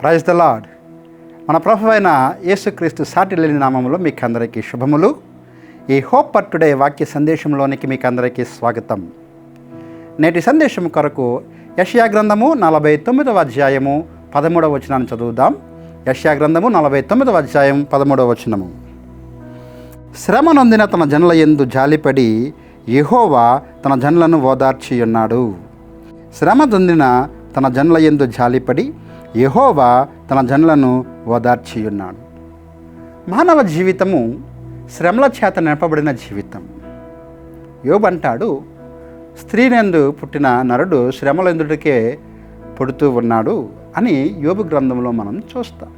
Praise the lord. మన ప్రభు అయిన యేసుక్రీస్తు సాటి లేని నామములో మీకు అందరికీ శుభములు. ఈ హోప్ ఫర్ టుడే వాక్య సందేశంలోనికి మీకు అందరికీ స్వాగతం. నేటి సందేశం కొరకు యెషయా గ్రంథము 49వ అధ్యాయము 13వ వచనాన్ని చదువుదాం. యెషయా గ్రంథము 49వ అధ్యాయం 13వ వచనము. శ్రమ నొందిన తన జనుల యందు జాలిపడి యెహోవా తన జనులను ఓదార్చి ఉన్నాడు. శ్రమ నొందిన తన జనుల యందు జాలిపడి యెహోవా తన జనులను ఓదార్చి ఉన్నాడు. మానవ జీవితము శ్రమల చేత నింపబడిన జీవితం. యోబు అంటాడు, స్త్రీనందు పుట్టిన నరుడు శ్రమలందుడికే పుడుతూ ఉన్నాడు అని యోబు గ్రంథంలో మనం చూస్తాం.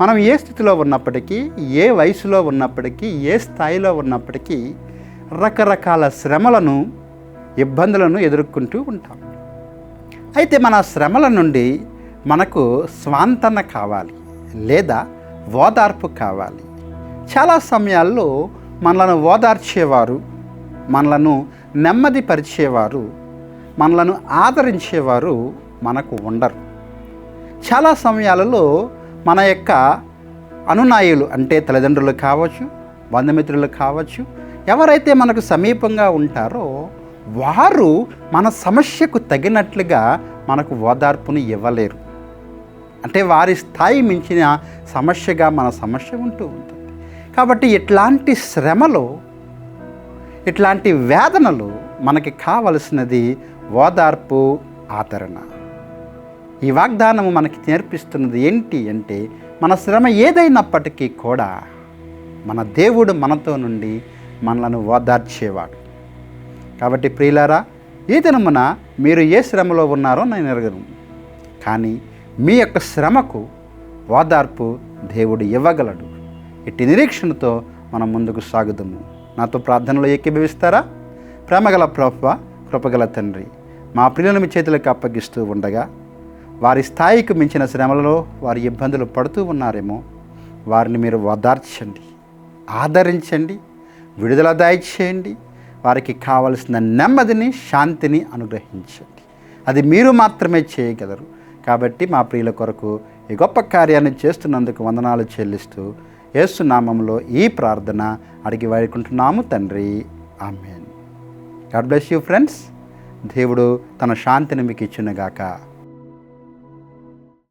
మనం ఏ స్థితిలో ఉన్నప్పటికీ, ఏ వయసులో ఉన్నప్పటికీ, ఏ స్థాయిలో ఉన్నప్పటికీ రకరకాల శ్రమలను, ఇబ్బందులను ఎదుర్కొంటూ ఉంటాం. అయితే మన శ్రమల నుండి మనకు స్వాంతన కావాలి, లేదా ఓదార్పు కావాలి. చాలా సమయాల్లో మనలను ఓదార్చేవారు, మనలను నెమ్మదిపరిచేవారు, మనలను ఆదరించేవారు మనకు ఉండరు. చాలా సమయాలలో మన యొక్క అనునాయులు అంటే తల్లిదండ్రులు కావచ్చు, బంధుమిత్రులు కావచ్చు, ఎవరైతే మనకు సమీపంగా ఉంటారో వారు మన సమస్యకు తగినట్లుగా మనకు ఓదార్పుని ఇవ్వలేరు. అంటే వారి స్థాయి మించిన సమస్యగా మన సమస్య ఉంటూ ఉంటుంది. కాబట్టి ఇట్లాంటి శ్రమలో, ఇట్లాంటి వేదనలు మనకి కావలసినది ఓదార్పు, ఆదరణ. ఈ వాగ్దానము మనకి నేర్పిస్తున్నది ఏంటి అంటే, మన శ్రమ ఏదైనప్పటికీ కూడా మన దేవుడు మనతో నుండి మనలను ఓదార్చేవాడు. కాబట్టి ప్రియులారా, ఈ దినమున మీరు ఏ శ్రమలో ఉన్నారో నేను ఎరగను, కానీ మీ యొక్క శ్రమకు ఓదార్పు దేవుడు ఇవ్వగలడు. ఇట్టి నిరీక్షణతో మనం ముందుకు సాగుదాము. నాతో ప్రార్థనలో ఏకీభవిస్తారా? ప్రేమగల ప్రభువా, కృపగల తండ్రి, మా ప్రియులను మీ చేతులకు అప్పగిస్తూ ఉండగా వారి స్థాయికి మించిన శ్రమలలో వారి ఇబ్బందులు పడుతూ ఉన్నారేమో, వారిని మీరు ఓదార్చండి, ఆదరించండి, విడుదల దయచేయండి. వారికి కావలసిన నెమ్మదిని, శాంతిని అనుగ్రహించండి. అది మీరు మాత్రమే చేయగలరు. కాబట్టి మా ప్రియుల కొరకు ఈ గొప్ప కార్యాన్ని చేస్తున్నందుకు వందనాలు చెల్లిస్తూ యేసు నామములో ఈ ప్రార్థన అడిగి వేడుకుంటున్నాము తండ్రి, amen. God bless you friends. దేవుడు తన శాంతిని మీకు ఇచ్చునుగాక.